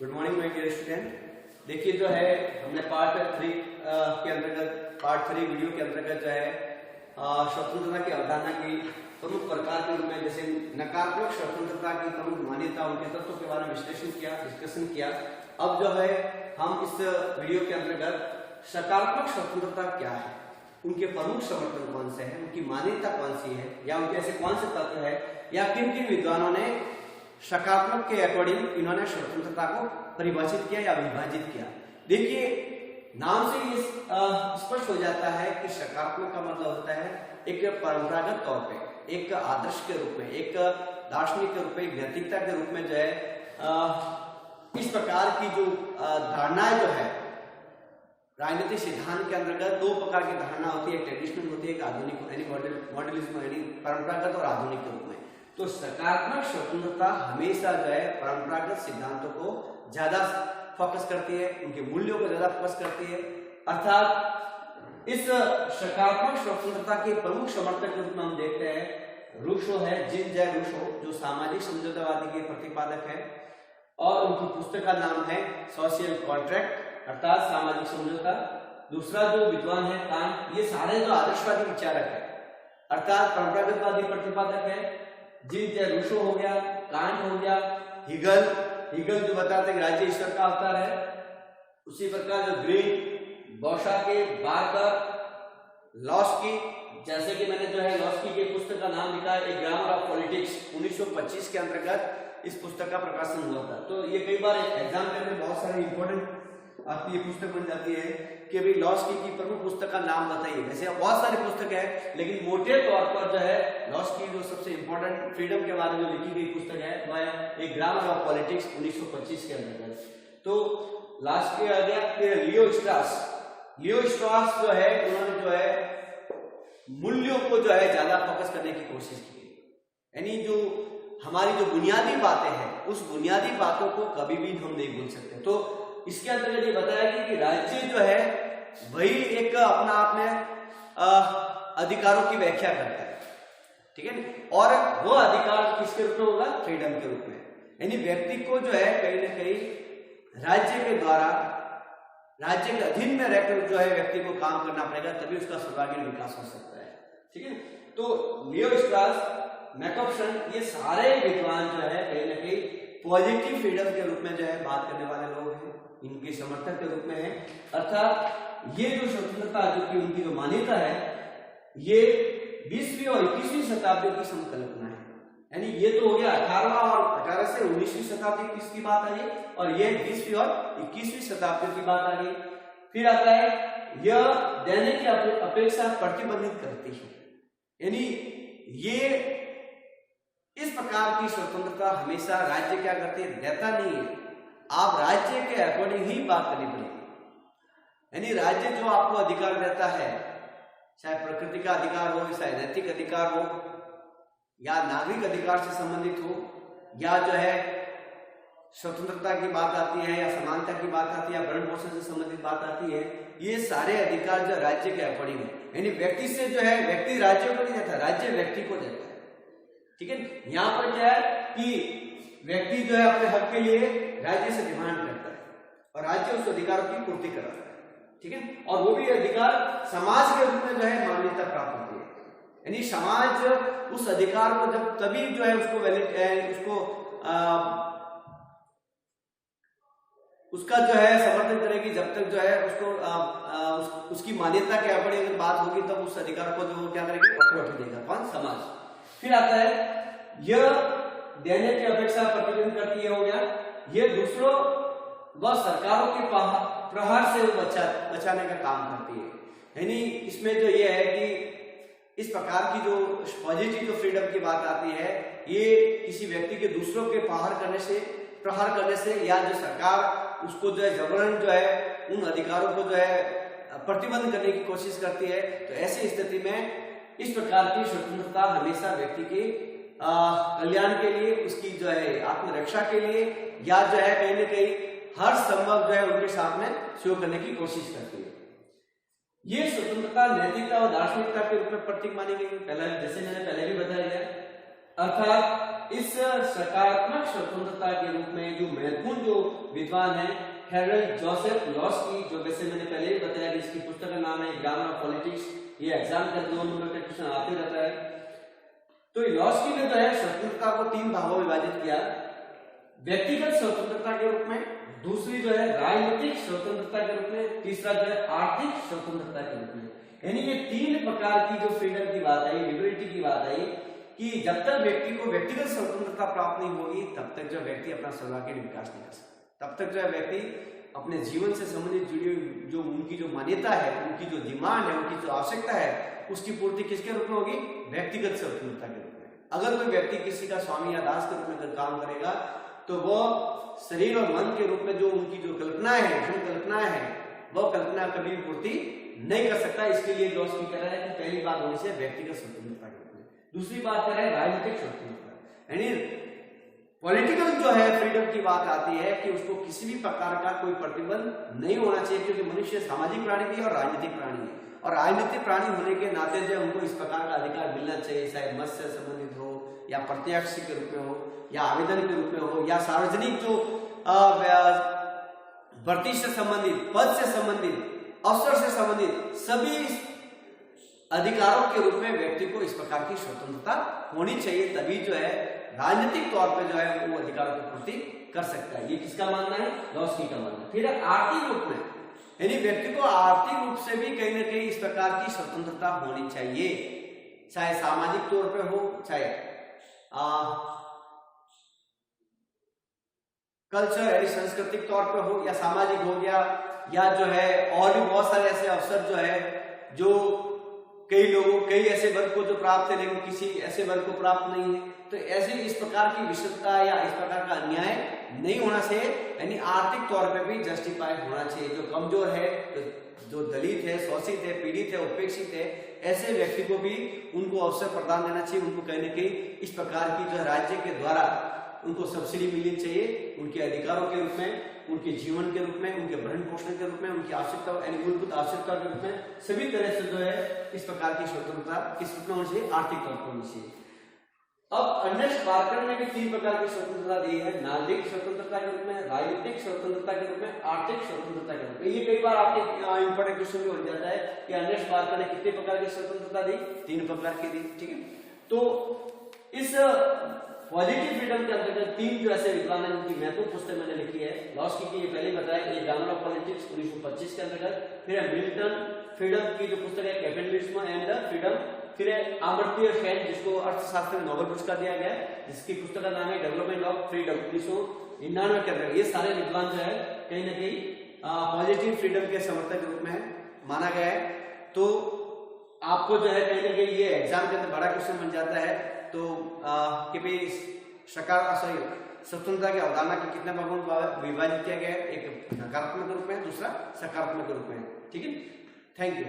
Good morning my dear student. देखिए जो है हमने पार्ट 3 के अंतर्गत पार्ट 3 वीडियो के अंतर्गत जो है स्वतंत्रता की अवधारणा की प्रमुख प्रकार के रूप में जैसे नकारात्मक स्वतंत्रता की प्रमुख मान्यता उनके तत्वों के बारे में विश्लेषण किया, डिस्कशन किया। अब जो है हम इस वीडियो के अंतर्गत सकारात्मक स्वतंत्रता क्या है, उनके प्रमुख समर्थन कौन से हैं, उनकी मान्यता कौन सी है, या उनके ऐसे कौन से तत्व है, या किन किन विद्वानों ने सकारात्मक के अकॉर्डिंग इन्होंने स्वतंत्रता को परिभाषित किया या विभाजित किया। देखिए नाम से ये स्पष्ट हो जाता है कि सकारात्मक का मतलब होता है एक परंपरागत तौर पे, एक आदर्श के रूप में, एक दार्शनिक के रूप में, एक नैतिकता के रूप में जो है इस प्रकार की जो धारणाएं जो है राजनीतिक सिद्धांत के अंतर्गत दो प्रकार की धारणा होती है, ट्रेडिशनल होती है, एक आधुनिक यानी मॉडर्निज्म यानी परंपरागत और आधुनिक के रूप में। तो सकारात्मक स्वतंत्रता हमेशा जो है परंपरागत सिद्धांतों को ज्यादा फोकस करती है, उनके मूल्यों को ज्यादा फोकस करती है। अर्थात इस सकारात्मक स्वतंत्रता के प्रमुख समर्थक के रूप में हम देखते हैं रूसो है, जीन जैक रूसो, जो सामाजिक समझौतावादी के प्रतिपादक है, और उनकी पुस्तक का नाम है सोशल कॉन्ट्रैक्ट अर्थात सामाजिक समझौता। दूसरा जो विद्वान है कांट। ये सारे जो आदर्शवादी विचारक है अर्थात परंपरागतवादी प्रतिपादक है। जीन जैक रूसो हो गया, कांट हो गया, हिगल जो बताते हैं राज्य ईश्वर का अवतार है। उसी प्रकार जो ग्रीन, बौशाके, बार्कर, लॉस्की, जैसे कि मैंने जो है लॉस्की की पुस्तक का नाम लिखा है ए ग्रामर ऑफ पॉलिटिक्स, 1925 के अंतर्गत इस पुस्तक का प्रकाशन हुआ था। तो ये कई बार एग्जाम में बहुत सारे इंपॉर्टेंट आपकी ये पुस्तक बन जाती है कि भाई लॉस्की की प्रमुख पुस्तक का नाम बताइए। वैसे बहुत सारी पुस्तक है, लेकिन मोटे तौर पर जो है लॉस्की जो सबसे इंपॉर्टेंट फ्रीडम के बारे में लिखी गई पुस्तक है वह एक ग्रामर ऑफ पॉलिटिक्स 1925 के अंतर्गत। तो लास्ट के आ गया फिर लियो स्ट्रॉस जो है उन्होंने जो है मूल्यों को जो है ज्यादा फोकस करने की कोशिश की, यानी जो हमारी जो बुनियादी बातें हैं उस बुनियादी बातों को कभी भी हम नहीं भूल सकते। तो इसके अंतर्गत ये बताया कि राज्य जो है वही एक अपना आप में अधिकारों की व्याख्या करता है, ठीक है, और वो अधिकार किसके रूप में होगा? फ्रीडम के रूप में। यानी व्यक्ति को जो है कहीं ना कहीं राज्य के द्वारा, राज्य के अधीन में रहकर जो है व्यक्ति को काम करना पड़ेगा, तभी उसका सर्वांगीण विकास हो सकता है, ठीक है। तो लियो स्ट्रॉस, मैकॉप्सन, ये सारे विद्वान जो है कहीं ना कहीं पॉजिटिव फ्रीडम के रूप में जो है बात करने वाले लोग हैं, इनके समर्थक के रूप में है। अर्थात ये जो स्वतंत्रता जो कि उनकी जो मान्यता है ये 20वीं और 21वीं शताब्दी की संकल्पना है। यानी ये तो हो गया 18 से 19वीं शताब्दी की इसकी बात आ गई, और ये 20वीं और 21वीं शताब्दी की बात आ गई। फिर आता है यह देने की अपेक्षा प्रतिबंधित करती है, यानी ये इस प्रकार की स्वतंत्रता हमेशा राज्य क्या करते हैं? देता नहीं है, आप राज्य के अकॉर्डिंग ही बात करनी पड़ेगी। यानी राज्य जो आपको अधिकार देता है, चाहे प्रकृति का अधिकार हो, चाहे नैतिक अधिकार हो, या नागरिक अधिकार से संबंधित हो, या जो है स्वतंत्रता की बात आती है, या समानता की बात आती है, या भरण पोषण से संबंधित बात आती है, ये सारे अधिकार जो राज्य के अकॉर्डिंग है। यानी व्यक्ति से जो है व्यक्ति राज्य को नहीं देता, राज्य व्यक्ति को देता है, ठीक है। यहाँ पर क्या है कि व्यक्ति जो है अपने हक के लिए राज्य से डिमांड करता है और राज्य उस अधिकारों की पूर्ति कराता है, ठीक है, और वो भी अधिकार समाज के रूप में जो है मान्यता प्राप्त होती है। यानी समाज उस अधिकार को जब तभी जो है उसको उसका जो है समर्थन करेगी जब तक जो है उसको उसकी मान्यता के अकॉर्डिंग अगर बात होगी तब उस अधिकार को जो क्या करेगी? प्रायोरिटी देगा कौन? समाज। फिर आता है यह देने की अपेक्षा प्रतिबंध करती है, हो गया ये दूसरों व सरकारों के प्रहार से बचाने का काम करती है। यानी इसमें जो ये है कि इस प्रकार की जो पॉजिटिव फ्रीडम की बात आती है, ये किसी व्यक्ति के दूसरों के प्रहार करने से या जो सरकार उसको जो है जबरन जो है उन अधिकारों को जो है प्रतिबंध करने की कोशिश करती है। तो ऐसी स्थिति में इस प्रकार की स्वतंत्रता हमेशा व्यक्ति के कल्याण के लिए, उसकी जो है आत्मरक्षा के लिए, या जो है कहीं ना कहीं हर संभव जो है उनके सामने शो करने की कोशिश करती है। ये स्वतंत्रता नैतिकता और दार्शनिकता के रूप में प्रतीक मानी गई। पहले जैसे मैंने पहले भी बताया गया, अर्थात इस सकारात्मक स्वतंत्रता के रूप में जो महत्वपूर्ण जो विद्वान है हेरल्ड जोसेफ लॉस्की, जो वैसे मैंने पहले ही बताया कि इसकी पुस्तक का नाम है ग्रामर ऑफ पॉलिटिक्स, ये एग्जाम का 2 नंबर का क्वेश्चन आते रहता है। तो लॉस्की ने जो है स्वतंत्रता को 3 भागों में विभाजित किया, व्यक्तिगत स्वतंत्रता के रूप में, दूसरी जो है राजनीतिक स्वतंत्रता के रूप में, तीसरा जो है आर्थिक स्वतंत्रता के रूप में। यानी ये 3 प्रकार की जो फ्रीडम की बात आई, लिबर्टी की बात आई, कि जब तक व्यक्ति को व्यक्तिगत स्वतंत्रता प्राप्त नहीं होगी तब तक जो व्यक्ति अपना सर्वांगीण विकास नहीं कर सकता, तब तक जो है व्यक्ति अपने जीवन से संबंधित जुड़ी जो उनकी जो मान्यता है, उनकी जो डिमांड है, उनकी जो आवश्यकता है, उसकी पूर्ति किसके रूप में होगी? व्यक्तिगत स्वतंत्रता के रूप में। अगर कोई व्यक्ति किसी का स्वामी या दास के रूप में अगर काम करेगा तो वो शरीर और मन के रूप में जो उनकी जो कल्पनाएं है, जो कल्पनाएं है, वो कल्पना कभी भी पूर्ति नहीं कर सकता। इसके लिए लॉस्की कह रहा है कि पहली बात होनी चाहिए व्यक्तिगत स्वतंत्रता के रूप में, दूसरी बात कह रहा है राजनीतिक स्वतंत्रता। यानी पॉलिटिकल जो है फ्रीडम की बात आती है कि उसको किसी भी प्रकार का कोई प्रतिबंध नहीं होना चाहिए, क्योंकि मनुष्य सामाजिक प्राणी भी है और राजनीतिक प्राणी है, और राजनीतिक प्राणी होने के नाते जो उनको इस प्रकार का अधिकार मिलना चाहिए, चाहे मत से संबंधित हो या प्रत्यक्ष के रूप में हो या आवेदन के रूप में हो या सार्वजनिक जो भर्ती से संबंधित, पद से संबंधित, अवसर से संबंधित सभी अधिकारों के रूप में व्यक्ति को इस प्रकार की स्वतंत्रता होनी चाहिए, तभी जो है राजनीतिक तौर पे जो है वो अधिकारों की पूर्ति कर सकता है। ये किसका मानना है? लॉस्की का मानना है। फिर आर्थिक रूप में, यानी व्यक्ति को आर्थिक रूप से भी कहीं ना कहीं इस प्रकार की स्वतंत्रता होनी चाहिए, चाहे सामाजिक तौर पे हो, चाहे कल्चर यानी सांस्कृतिक तौर पे हो, या सामाजिक हो गया, या जो है और भी बहुत सारे ऐसे अवसर जो है जो कई ऐसे वर्ग को जो प्राप्त है लेकिन किसी ऐसे वर्ग को प्राप्त नहीं है, तो ऐसे इस प्रकार की विषमता या इस प्रकार का अन्याय नहीं होना चाहिए। यानी आर्थिक तौर पे भी जस्टिफाइड होना चाहिए। जो कमजोर है, जो दलित है, शोषित है, पीड़ित है, उपेक्षित है, ऐसे व्यक्ति को भी उनको अवसर प्रदान देना चाहिए। उनको कहीं न कहीं इस प्रकार की जो राज्य के द्वारा उनको सब्सिडी मिलनी चाहिए, उनके अधिकारों के रूप में, उनके जीवन के रूप में, उनके भरण पोषण के रूप में, उनकी आवश्यकता यानी मूलभूत आवश्यकता के रूप में सभी तरह से जो है इस प्रकार की स्वतंत्रता किस रूप में होनी चाहिए? आर्थिक तौर पर होनी चाहिए। अब अर्नेस्ट पार्कर ने भी 3 प्रकार की स्वतंत्रता दी है, नागरिक स्वतंत्रता के रूप में, राजनीतिक स्वतंत्रता के रूप में, आर्थिक स्वतंत्रता के रूप में। ये कई बार आपके इंपॉर्टेंट क्वेश्चन में हो जाता है कि अर्नेस्ट पार्कर ने कितने प्रकार की स्वतंत्रता दी? 3 प्रकार की दी। ठीक है, तो इस पॉजिटिव फ्रीडम के अंतर्गत 3 जो ऐसे विद्वान है उनकी महत्वपूर्ण पुस्तक मैंने लिखी है। लॉस्की की ये पहले बताया, ये ग्रामर ऑफ पॉलिटिक्स 1925 के अंतर्गत, फिर मिल्टन फ्रीडम की जो पुस्तक है कैपिटलिज्म एंड फ्रीडम, फिर अमर्त्य सेन जिसको अर्थशास्त्र में नोबेल पुरस्कार दिया गया है, जिसकी पुस्तक का नाम है डेवलपमेंट ऑफ फ्रीडम 1999 के अंदर। ये सारे विद्वान जो है कहीं ना कहीं पॉजिटिव फ्रीडम के समर्थक के रूप में माना गया है। तो आपको जो है कहीं ना कहीं ये एग्जाम के अंदर बड़ा क्वेश्चन बन जाता है, तो कि भाई स्वतंत्रता की अवधारणा के कितने भागों में विभाजित किया गया है? एक नकारात्मक रूप में, दूसरा सकारात्मक रूप में। ठीक है, थैंक यू।